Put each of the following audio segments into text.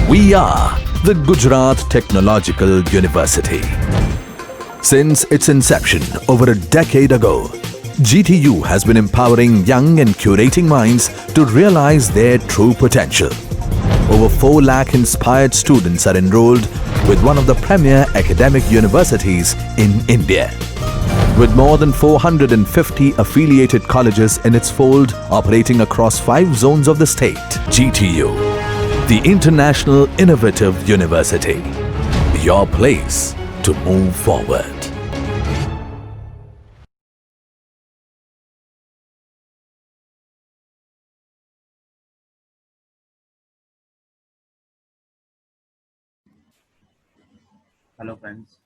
We are the Gujarat Technological University. Since its inception over a decade ago, GTU has been empowering young and curating minds to realize their true potential. Over 4 lakh inspired students are enrolled with one of the premier academic universities in India. With more than 450 affiliated colleges in its fold operating across 5 zones of the state, GTU, the International Innovative University, your place to move forward. Hello friends,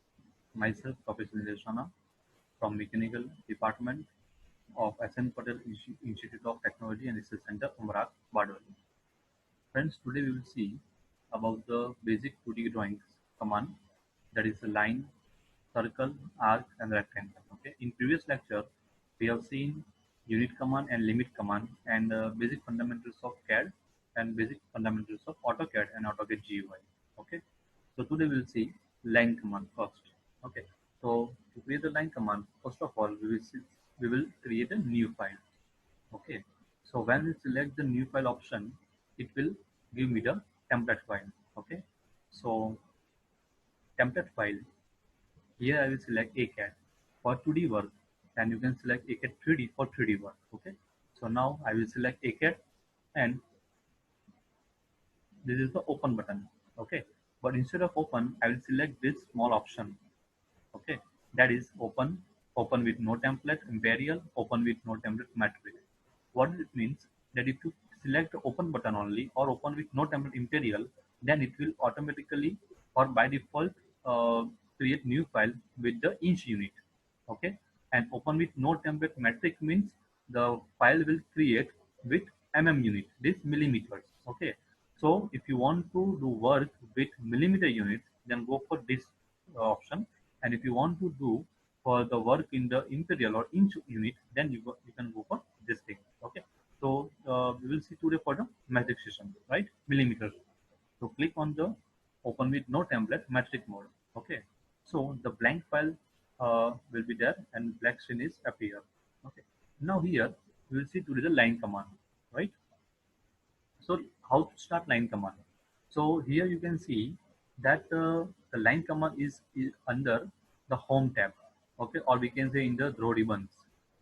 myself Professor Nilesh Rana from Mechanical Department of SN Patel Institute of Technology and Research Center, Umrah, Bardoli. Friends, today we will see about the basic 2D drawings command, that is a line, circle, arc and rectangle. Okay. In previous lecture, we have seen unit command and limit command and basic fundamentals of CAD and basic fundamentals of AutoCAD and AutoCAD GUI. Okay. So today we will see line command first. Okay. So to create the line command, first of all, we will create a new file. Okay. So when we select the new file option, it will give me the template file. Okay. So template file, here I will select ACAD for 2D work, and you can select ACAD 3D for 3D work. Okay. So now I will select ACAD, and this is the open button. Okay. But instead of open, I will select this small option. Okay. That is open with no template, imperial, open with no template matrix. What it means, that if you select the open button only or open with no template imperial, then it will automatically or by default create new file with the inch unit. Okay. And open with no template metric means the file will create with unit, this millimeters. Okay. So if you want to do work with millimeter units, then go for this option. And if you want to do for the work in the imperial or inch unit, then you can go for this thing. Okay. So we will see today for the metric system, right? Millimeters. So click on the open with no template metric mode. Okay. So the blank file will be there and black screen is appear. Okay. Now here we will see today the line command, right? So how to start line command? So here you can see that the line command is under the home tab. Okay. Or we can say in the draw ribbons,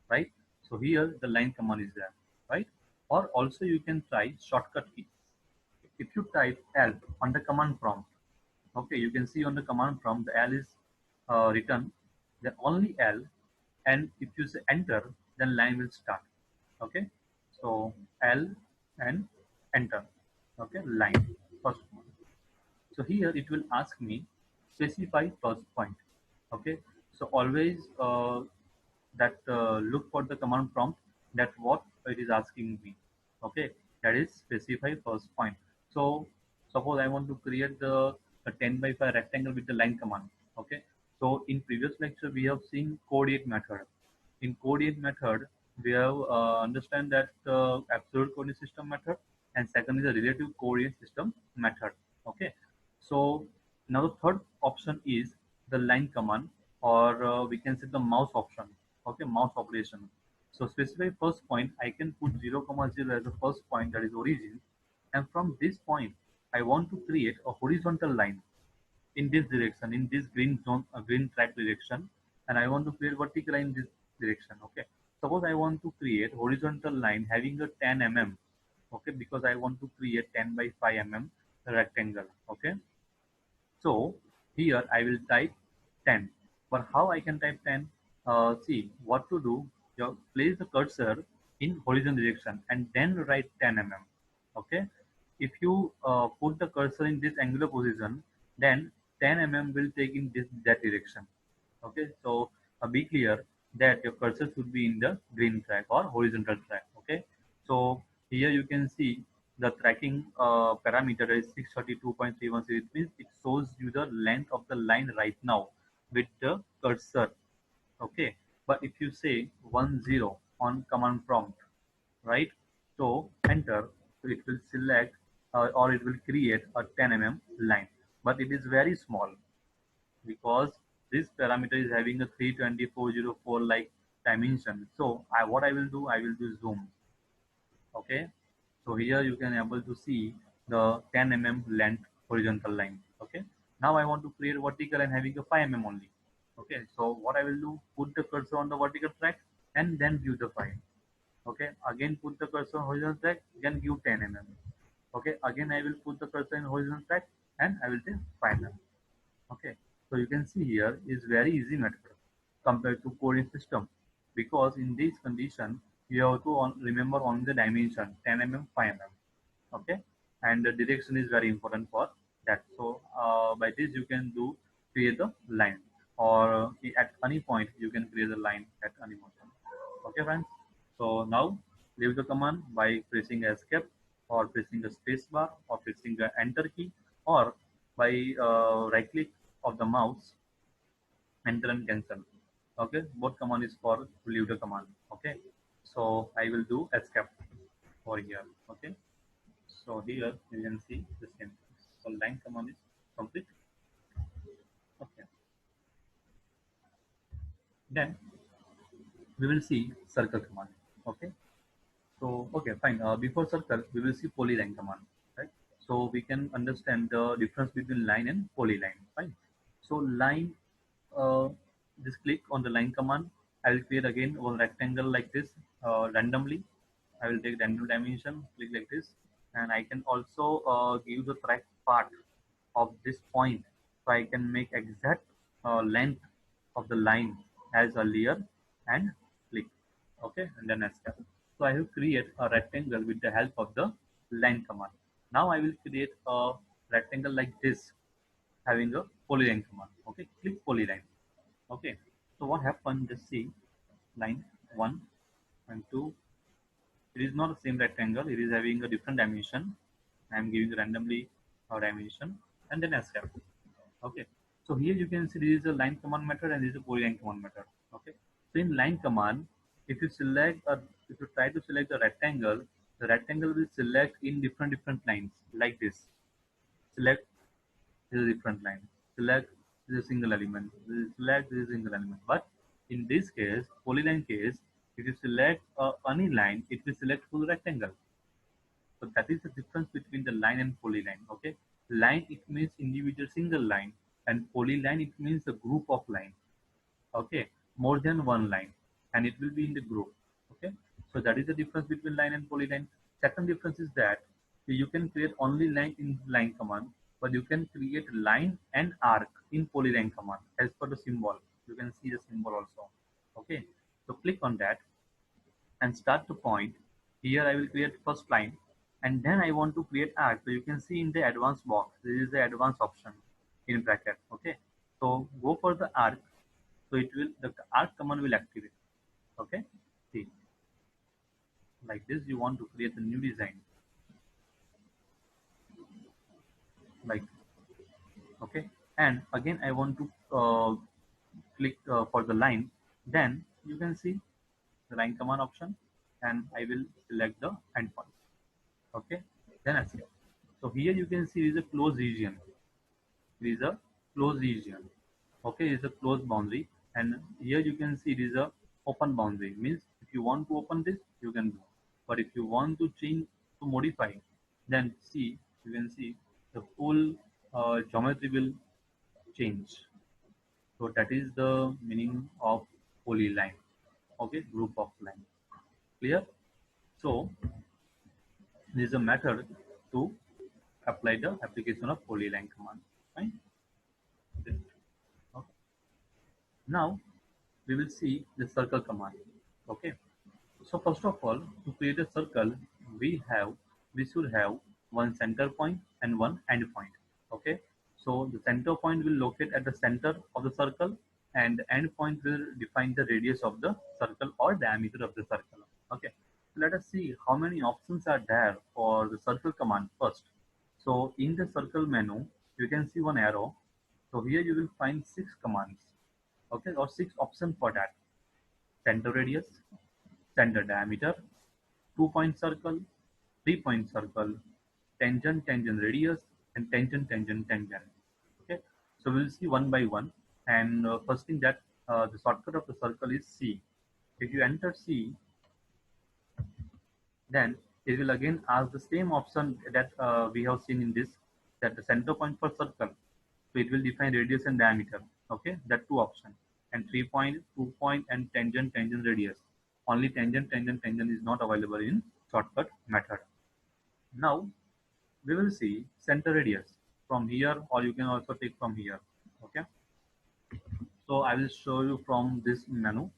right? So here the line command is there, right? Or also you can try shortcut key. If you type L on the command prompt, okay, you can see on the command prompt the L is written, then only L, and if you say enter, then line will start. Okay, so L and enter. Okay, line first one. So here it will ask me specify first point. Okay, so always that look for the command prompt, that what it is asking me. Okay, that is specify first point. So suppose I want to create a 10 by 5 rectangle with the line command. Okay, so in previous lecture we have seen coordinate method. In coordinate method we have understand that absolute coordinate system method, and second is a relative coordinate system method. Okay, so now the third option is the line command, or we can say the mouse option. Okay, mouse operation. So specify first point, I can put 0, 0 as the first point, that is origin, and from this point I want to create a horizontal line in this direction, in this green zone, green track direction, and I want to create vertical line in this direction. Okay, suppose I want to create horizontal line having a 10 mm. Okay, because I want to create 10 by 5 mm rectangle. Okay, so here I will type 10. But how I can type 10? See what to do. You place the cursor in horizontal direction and then write 10 mm. Okay. If you put the cursor in this angular position, then 10 mm will take in this that direction. Okay. So be clear that your cursor should be in the green track or horizontal track. Okay. So here you can see the tracking parameter is 632.316. It means it shows you the length of the line right now with the cursor. Okay, but if you say 10 on command prompt, right? So enter, so it will select or it will create a 10 line, but it is very small because this parameter is having a 32404 like dimension. So what I will do, I will do zoom. Okay, so here you can able to see the 10 length horizontal line. Okay, now I want to create vertical and having a 5 only. Okay, so what I will do, put the cursor on the vertical track and then view the 5. Okay, again put the cursor on horizontal track, then give 10 Okay, again I will put the cursor in horizontal track and I will say 5 Okay, so you can see here is very easy method compared to coding system, because in this condition you have to remember only the dimension 10 5 okay, and the direction is very important for that. So by this you can do create the line, or at any point you can create the line at any moment. Okay friends, so now leave the command by pressing escape or pressing the space bar or pressing the enter key, or by right click of the mouse, enter and cancel. Okay, both command is for leave the command. Okay, so I will do escape over here. Okay, so here you can see the same. So line command is complete. Okay, then we will see circle command. Okay, so okay, fine. Before circle, we will see polyline command, right? So we can understand the difference between line and polyline. Fine. So line, uh, just click on the line command. I will create again one rectangle like this randomly. I will take random dimension, click like this, and I can also give the correct part of this point, so I can make exact length of the line as earlier and click. Okay, and then escape. So I will create a rectangle with the help of the line command. Now I will create a rectangle like this having a polyline command. Okay, click polyline. Okay, so what happened? Just see line 1 and 2. It is not the same rectangle, it is having a different dimension. I am giving randomly a dimension and then escape. Okay, so here you can see this is a line command method and this is a polyline command method. Okay, so in line command, if you select a, if you try to select the rectangle will select in different lines like this. Select is a different line. Select is a single element. Select is a single element. But in this case, polyline case, if you select any line, it will select full rectangle. So that is the difference between the line and polyline. Okay, line it means individual single line, and polyline it means a group of line. Okay, more than one line, and it will be in the group. Okay, so that is the difference between line and polyline. Second difference is that you can create only line in line command, but you can create line and arc in polyline command as per the symbol. You can see the symbol also. Okay, so click on that and start to point. Here I will create first line, and then I want to create arc. So you can see in the advanced box, this is the advanced option in bracket. Okay, so go for the arc. So it will, the arc command will activate. Okay, see like this you want to create a new design like, okay, and again I want to click for the line, then you can see the line command option and I will select the endpoint. Okay, then escape. So here you can see is a closed region. It is a closed region. Okay, it's a closed boundary, and here you can see it is a open boundary. Means if you want to open this, you can do. But if you want to change to modify, then see you can see the full geometry will change. So that is the meaning of polyline. Okay, group of line. Clear? So this is a method to apply the application of polyline command. Fine. Okay. Now we will see the circle command. Okay, so first of all, to create a circle, we should have one center point and one end point. Okay, so the center point will locate at the center of the circle, and the end point will define the radius of the circle or diameter of the circle. Okay, so let us see how many options are there for the circle command first. So in the circle menu, you can see one arrow. So here you will find 6 commands. Okay, or 6 options for that: center radius, center diameter, 2 point circle, 3 point circle, tangent, tangent, radius, and tangent, tangent, tangent. Okay, so we'll see one by one. And first thing that the shortcut of the circle is C. If you enter C, then it will again ask the same option that we have seen in this, that the center point for circle. So it will define radius and diameter. Okay, that two options. And 3 point, 2 point, and tangent, tangent, radius. Only tangent, tangent, tangent is not available in shortcut method. Now we will see center radius from here, or you can also take from here. Okay, so I will show you from this menu,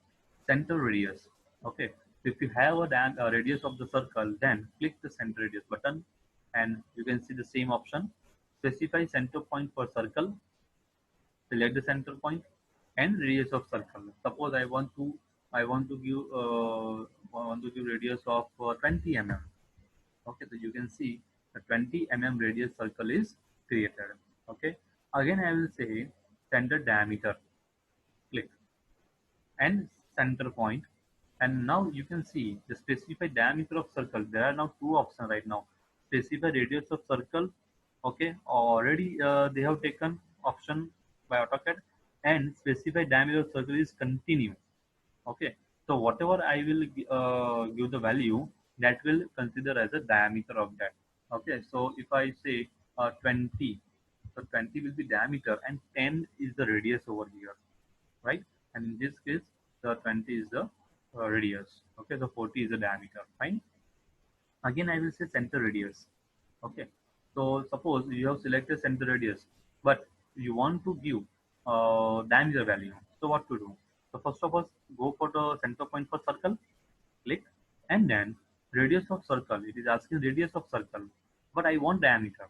center radius. Okay, if you have a radius of the circle, then click the center radius button, and you can see the same option. Specify center point for circle. Select the center point and radius of circle. Suppose I want to give radius of 20 mm. Okay, so you can see the 20 mm radius circle is created. Okay, again I will say center diameter. Click and center point, and now you can see the specified diameter of circle. There are now two options right now: specify radius of circle. Okay, already they have taken option by AutoCAD, and specify diameter of circle is continue. Okay, so whatever I will give the value, that will consider as a diameter of that. Okay, so if I say 20, so 20 will be diameter and 10 is the radius over here, right? And in this case, the 20 is the radius. Okay, so 40 is the diameter. Fine. Again, I will say center radius. Okay, so suppose you have selected center radius, but you want to give diameter value. So what to do? So first of all, go for the center point for circle, click, and then radius of circle. It is asking radius of circle, but I want diameter.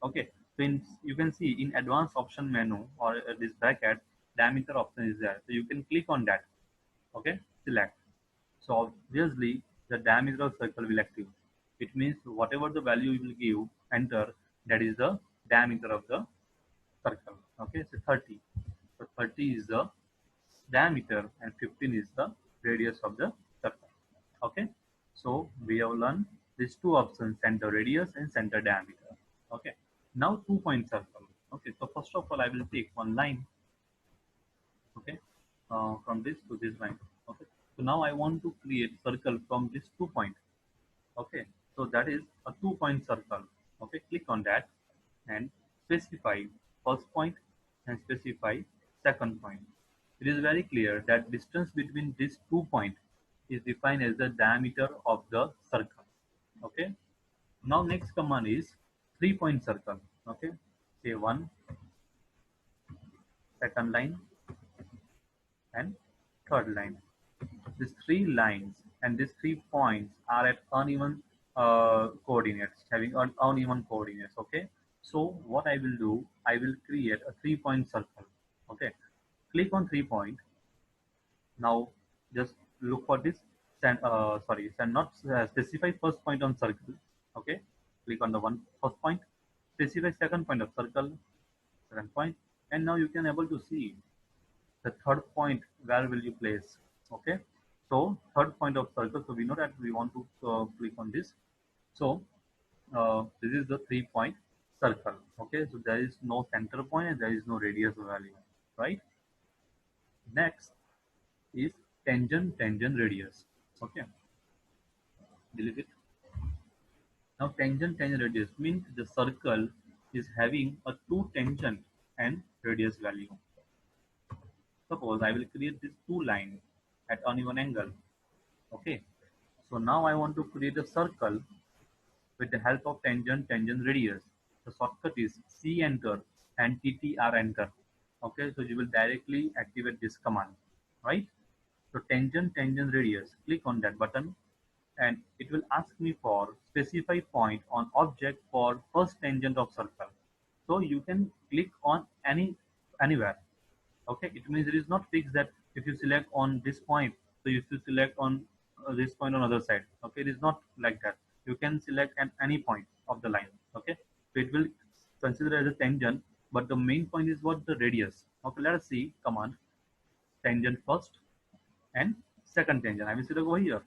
Okay, so you can see in advanced option menu, or this bracket, diameter option is there. So you can click on that. Okay, select. So obviously the diameter of circle will active. It means whatever the value you will give, enter, that is the diameter of the circle. Okay, so 30. So 30 is the diameter and 15 is the radius of the circle. Okay, so we have learned these two options, center radius and center diameter. Okay, now 2 point circle. Okay, so first of all I will take one line. Okay, from this to this line. Okay, so now I want to create circle from this 2 point. Okay, so that is a 2 point circle. Okay, click on that and specify first point and specify second point. It is very clear that distance between these 2 points is defined as the diameter of the circle. Okay, now next command is 3 point circle. Okay, say one, second line, and third line. These three lines and these 3 points are at uneven coordinates, having uneven coordinates. Okay, so what I will do, I will create a 3 point circle. Okay, click on 3 point. Now just look for this. Not specify first point on circle. Okay, click on the first point. Specify second point of circle, second point, and now you can able to see the third point. Where will you place? Okay, so third point of circle. So we know that we want to click on this. So this is the 3 point circle. Okay, so there is no center point and there is no radius value, right? Next is tangent, tangent, radius. Okay, delete it. Now tangent, tangent, radius means the circle is having a two tangent and radius value. Suppose I will create these two lines at uneven angle. Okay, so now I want to create a circle with the help of tangent, tangent, radius. The shortcut is C enter and TTR enter. Okay, so you will directly activate this command, right? So tangent, tangent, radius, click on that button and it will ask me for specify point on object for first tangent of circle. So you can click on anywhere. Okay, it means it is not fixed that if you select on this point, so you should select on this point on other side. Okay, it is not like that. You can select at any point of the line. Okay, so it will consider as a tangent, but the main point is what the radius. Okay, let us see command tangent first and second tangent. I will select over here.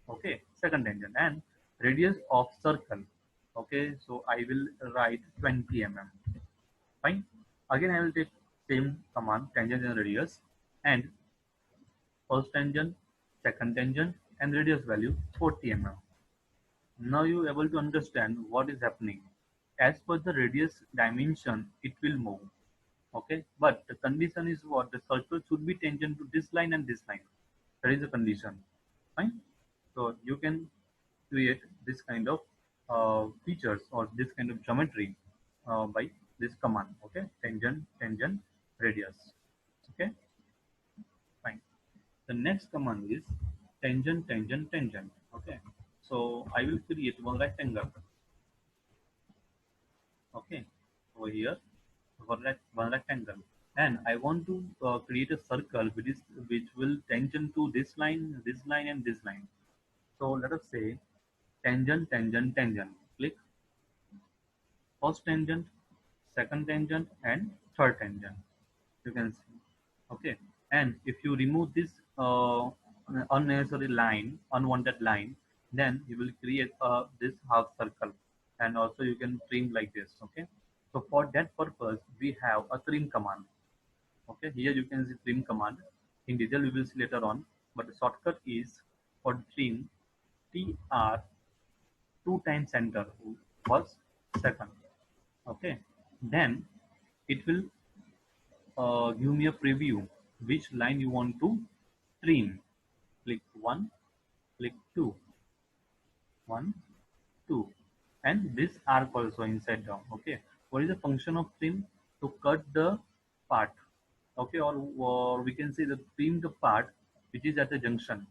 Okay, second tangent and radius of circle. Okay, so I will write 20 mm. Fine. Again, I will take same command, tangent and radius, and first tangent, second tangent, and radius value 40 mm. Now you are able to understand what is happening. As per the radius dimension, it will move. Okay, but the condition is what? The circle should be tangent to this line and this line. That is the condition. Fine. So you can create this kind of features or this kind of geometry by this command. Okay, tangent, tangent, radius. Okay, fine. The next command is tangent, tangent, tangent. Okay, so I will create one rectangle. Okay, over here, one rectangle, and I want to create a circle which will tangent to this line, and this line. So let us say tangent, tangent, tangent. Click first tangent, second tangent, and third tangent. You can see. Okay, and if you remove this unnecessary line, unwanted line, then you will create this half circle, and also you can trim like this. Okay, so for that purpose we have a trim command. Okay, here you can see trim command. In detail we will see later on, but the shortcut is for trim tr 2 times center first second. Okay, then it will give me a preview which line you want to trim. Click 1, click 2, 1, 2, and this arc also inside down. Okay, what is the function of trim? To cut the part. Okay, or we can say the trim the part which is at the junction.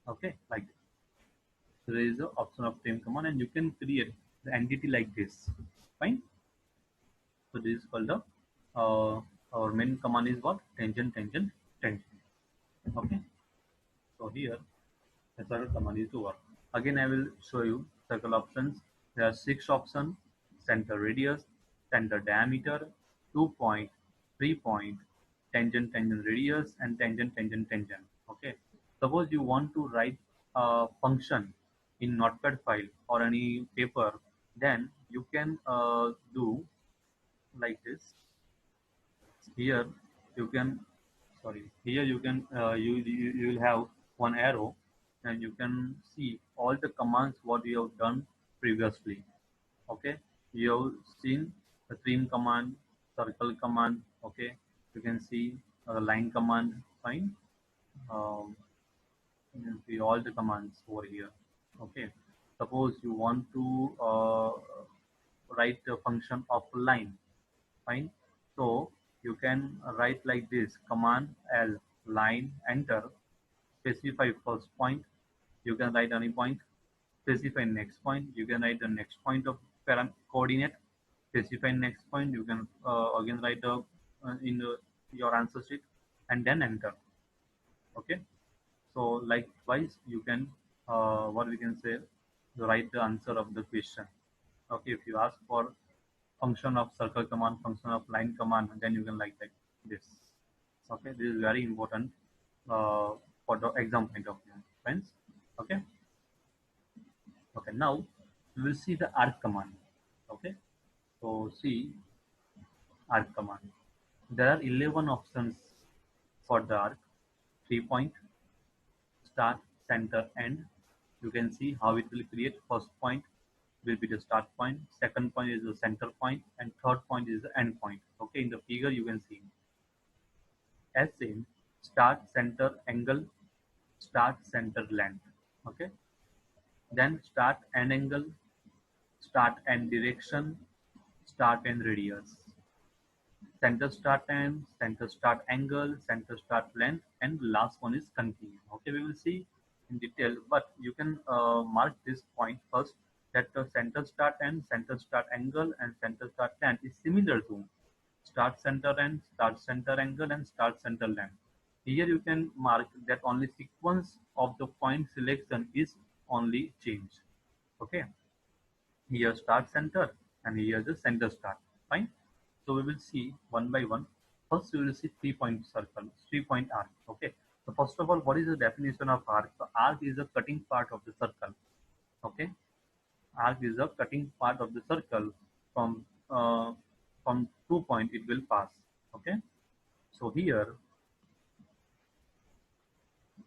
Okay, like this. So there is the option of trim command, and you can create the entity like this. Fine. So this is called the our main command is what? Tangent, tangent, tangent. Okay. So here the circle command is over. Again, I will show you circle options. There are 6 options: center radius, center diameter, 2 point, 3 point, tangent, tangent radius, and tangent, tangent, tangent. Okay. Suppose you want to write a function in Notepad file or any paper, then you can do like this. Here you can, sorry, here you can you will have one arrow, and you can see all the commands what you have done previously. Okay, you have seen the trim command, circle command. Okay, you can see the line command. Fine. um, you can see all the commands over here. Okay, suppose you want to write the function of line. Fine. So you can write like this: command L, line, enter, specify first point. You can write any point. Specify next point. You can write the next point of coordinate. Specify next point. You can again write the in your answer sheet, and then enter. Okay. So likewise, you can what we can say, write the answer of the question. Okay. If you ask for function of circle command, function of line command, then you can like this. Okay, this is very important for the exam point of view, friends. Okay, okay. Now we will see the arc command. Okay, so see arc command. There are 11 options for the arc: 3 point, start, center, end. You can see how it will create. First point will be the start point, second point is the center point, and third point is the end point. Okay, in the figure you can see as same: start, center, angle, start, center, length. Okay, then start and angle, start and direction, start and radius, center start and center start angle, center start length, and last one is continue. Okay, we will see in detail, but you can mark this point first, that the center start and center start angle and center start length is similar to start center and start center angle and start center length. Here you can mark that only sequence of the point selection is only changed. Okay, here start center, and here the center start. Fine. So we will see one by one. First we will see 3 point circle, 3 point arc. Okay, so first of all, what is the definition of arc? So arc is the cutting part of the circle. Okay, Arc is the cutting part of the circle from from 2 point it will pass. Okay, so here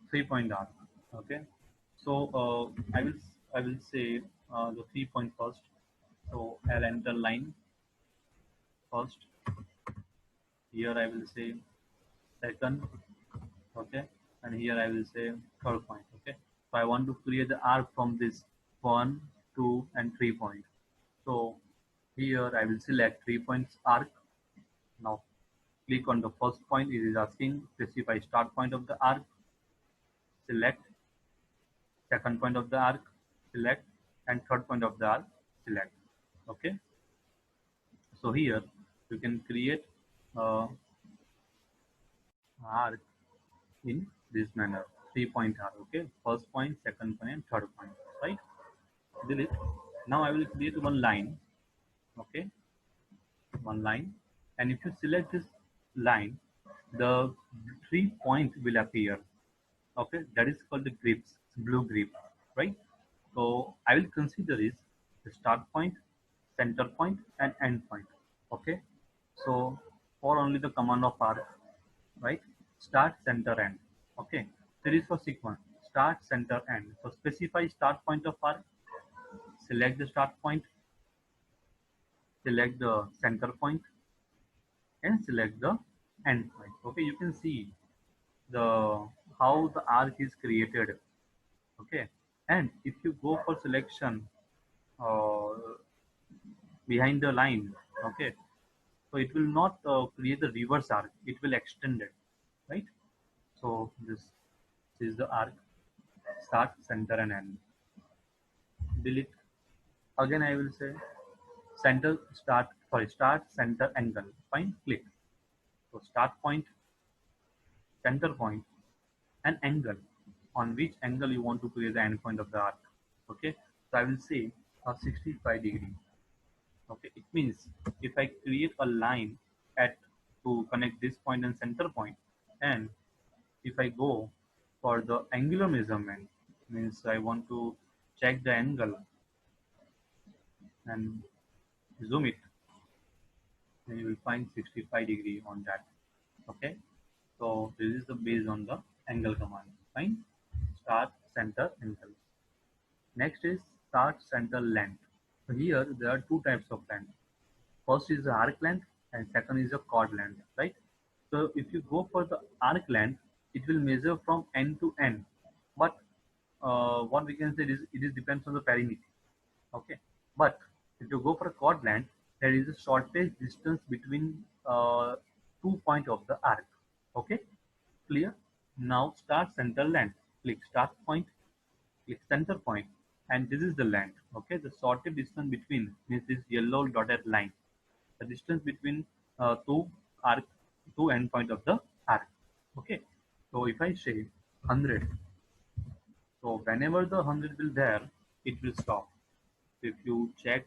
3 point arc. Okay, so I will say the 3 point first. So I'll enter line first. Here I will say second. Okay, and here I will say third point. Okay, so I want to create the arc from this 1, 2, and 3 point. So here I will select 3 points arc. Now click on the first point. It is asking specify start point of the arc. Select second point of the arc. Select and third point of the arc. Select. Okay. So here you can create arc in this manner. 3 point arc. Okay. First point, second point, and third point. Right. Delete. Now I will create one line. Okay. One line. And if you select this line, the 3 point will appear. Okay, that is called the grips, blue grip, right? So I will consider is the start point, center point, and end point. Okay, so for only the command of arc, right? Start, center, end. Okay, there is for sequence start, center, end. So specify start point of arc, select the start point, select the center point, and select the end point. Okay, you can see the how the arc is created. Okay, and if you go for selection uh, behind the line, okay, so it will not create the reverse arc, it will extend it, right? So this is the arc, start, center, and end. Delete. Again I will say center, start, sorry, start, center, angle. Fine, click. So start point, center point, and angle, on which angle you want to create the end point of the arc. Okay, so I will say a 65-degree. Okay, it means if I create a line at to connect this point and center point, and if I go for the angular measurement, means I want to check the angle and zoom it, then you will find 65-degree on that. Okay, so this is the based on the angle command. Fine, start, center, angle. Next is start, center, length. So here there are two types of length. First is the arc length and second is the chord length, right? So if you go for the arc length, it will measure from end to end. But what we can say is it is depends on the perimeter. Okay. But if you go for a chord length, there is a shortest distance between 2 point of the arc. Okay. Clear? Now start center length. Click start point, click center point, and this is the length. Okay. The shortest distance between means this yellow dotted line, the distance between two arc, two endpoint of the arc. Okay, so if I say 100, so whenever the 100 will there, it will stop. If you check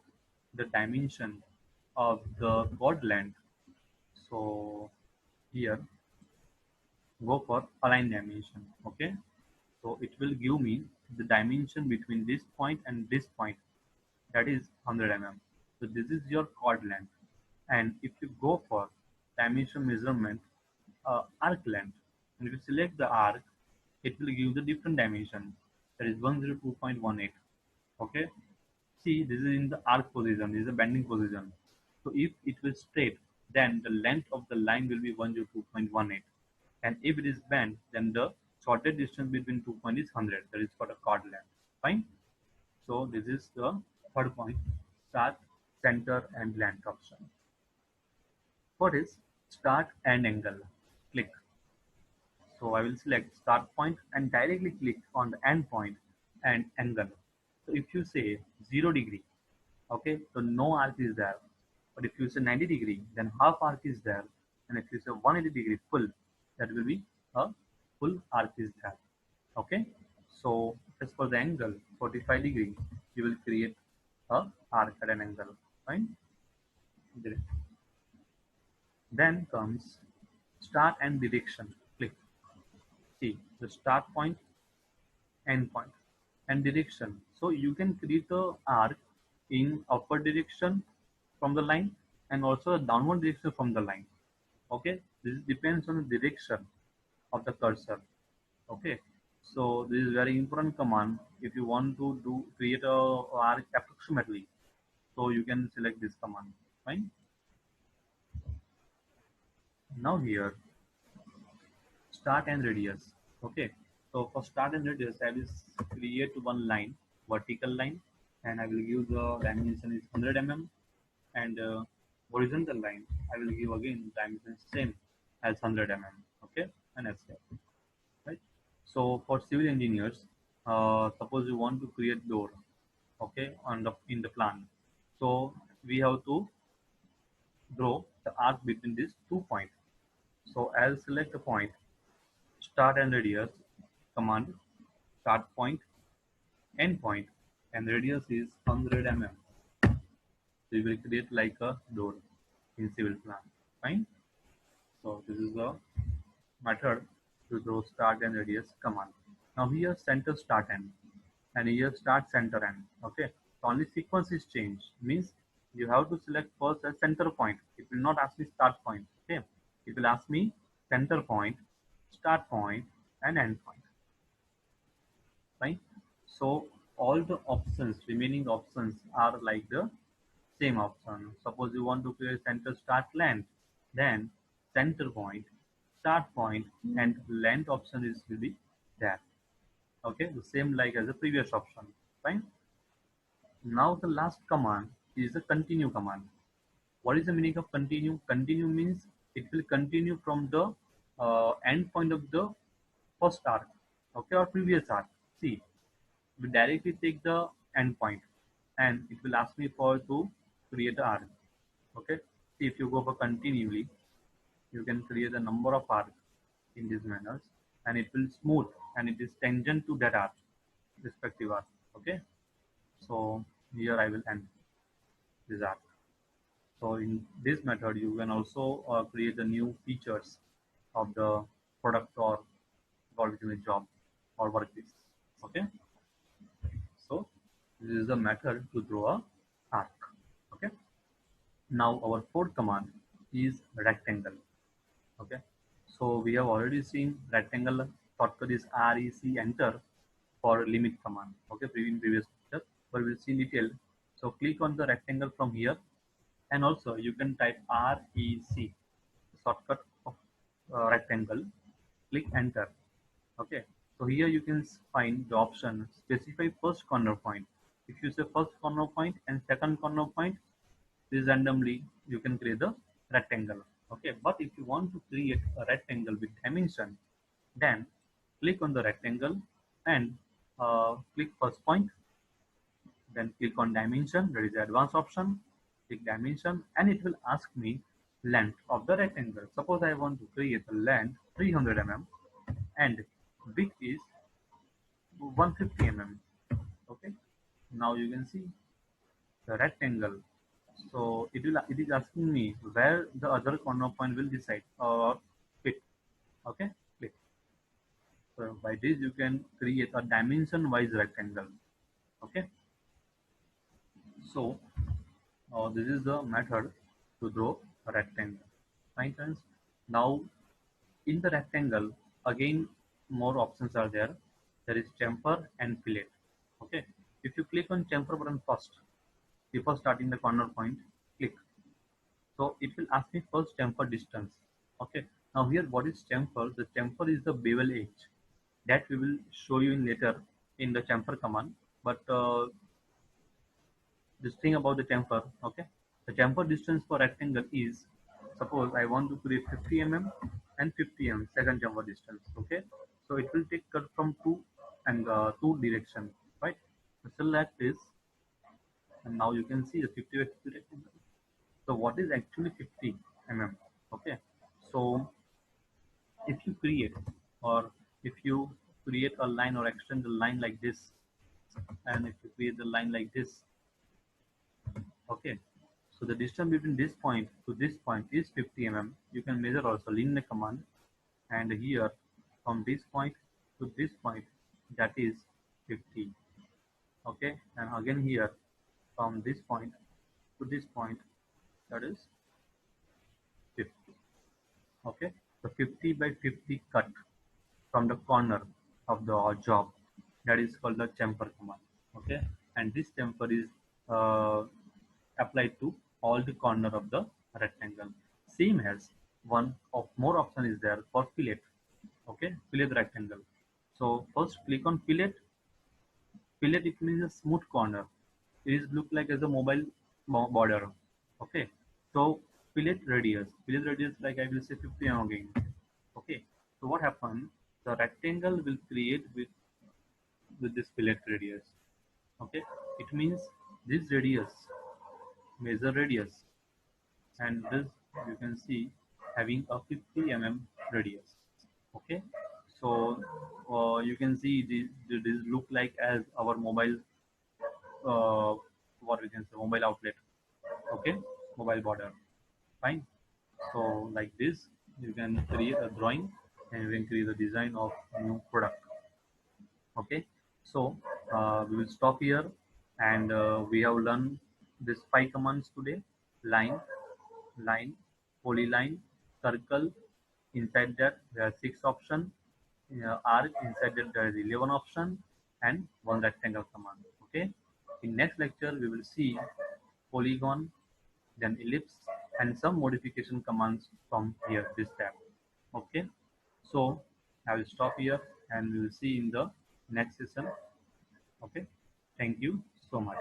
the dimension of the chord length, so here go for align dimension. Okay, so it will give me the dimension between this point and this point, that is 100 mm. So this is your chord length. And if you go for dimension measurement, arc length, and if you select the arc, it will give the different dimension, that is 102.18. Okay, see this is in the arc position, this is a bending position. So if it will straight, then the length of the line will be 102.18, and if it is bent, then the shortest distance between 2 points is 100, that is called a chord length. Fine. So this is the third point, start, center, and length option. What is start and angle? Click. So I will select start point and directly click on the end point and angle. So if you say 0 degree, okay, so no arc is there. But if you say 90 degree, then half arc is there. And if you say 180 degree full, that will be a full arc is there. Okay. So as for the angle, 45 degree, you will create a arc at an angle. Fine. Then comes start and direction. Click. See the start point, end point, and direction. So you can create the arc in upward direction from the line and also a downward direction from the line. Okay, this depends on the direction of the cursor. Okay, so this is very important command if you want to do create a arc approximately. So you can select this command. Fine. Now here start and radius. Okay, so for start and radius I will create one line, vertical line, and I will give the dimension is 100 mm, and horizontal line I will give again dimension same as 100 mm. Okay, and escape. Right. So for civil engineers, suppose you want to create door, okay, on the in the plan, so we have to draw the arc between these 2 points. So I'll select the point start and radius command, start point, end point, and radius is 100 mm. So you will create like a door in civil plan. Fine. So this is the method to draw start and radius command. Now here center start end and here start center end. Okay. So only sequence is changed, means you have to select first a center point. It will not ask me start point. Okay. It will ask me center point, start point, and end point. Fine. So all the options, remaining options are like the same option. Suppose you want to create center start length, then center point, start point, and length option is will be there. Okay, the same like as the previous option. Fine. Now the last command is the continue command. What is the meaning of continue? Continue means it will continue from the end point of the first arc, okay, or previous arc. See, we directly take the endpoint and it will ask me for to create the arc. Okay, see, if you go for continually, you can create a number of arcs in these manners and it will smooth and it is tangent to that arc, respective arc. Okay, so here I will end this arc. So in this method you can also create the new features of the product or ultimate job or workpiece. Okay, so this is the method to draw a arc. Okay. Now our fourth command is rectangle. Okay. So we have already seen rectangle shortcut is REC enter for limit command. Okay, in previous lecture, but we'll see in detail. So click on the rectangle from here, and also you can type REC shortcut of rectangle. Click enter. Okay, so here you can find the option specify first corner point. If you say first corner point and second corner point, this randomly you can create the rectangle. Okay, but if you want to create a rectangle with dimension, then click on the rectangle and click first point, then click on dimension, that is the advanced option, click dimension, and it will ask me length of the rectangle. Suppose I want to create a length 300 mm and width is 150 mm. Okay, now you can see the rectangle. So it is asking me where the other corner point will decide or fit. Okay, click. So by this you can create a dimension wise rectangle. Okay, so this is the method to draw a rectangle. Fine friends. Now in the rectangle again more options are there. There is chamfer and fillet. Okay, if you click on chamfer button first before starting the corner point, click. So it will ask me first chamfer distance. Okay. Now here what is chamfer? The chamfer is the bevel edge that we will show you in later in the chamfer command. But this thing about the chamfer, okay. The chamfer distance for rectangle is, suppose I want to create 50 mm and 50 mm second chamfer distance. Okay. So it will take cut from two direction, right? So select this and now you can see the 50 by 50 rectangle. So what is actually 50 mm? Okay, so if you create or if you create a line or extend the line like this, and if you create the line like this, okay, so the distance between this point to this point is 50 mm. You can measure also linear command, and here from this point to this point that is 50. Okay, and again here from this point to this point, that is 50. Okay, so 50 by 50 cut from the corner of the job, that is called the chamfer command. Okay, and this chamfer is uh, applied to all the corner of the rectangle. Same as one of more option is there for fillet. Okay, fillet rectangle. So first click on fillet. Fillet, it means a smooth corner. It is look like as a mobile border. Okay, so fillet radius. Fillet radius, like I will say 50 mm again. Okay, so what happened? The rectangle will create with this fillet radius. Okay, it means this radius, major radius, and this you can see having a 50 mm radius. Okay, so you can see this look like as our mobile, uh, what we can say, mobile outlet. Okay, mobile border. Fine. So like this you can create a drawing and you can create a design of new product. Okay, so we will stop here, and we have learned this 5 commands today: line, line, polyline, circle. Inside that there are 6 options. Arc, inside that there is 11 option, and one rectangle command. Okay, in next lecture we will see polygon, then ellipse, and some modification commands from here, this tab. Okay, so I will stop here and we will see in the next session. Okay, thank you so much.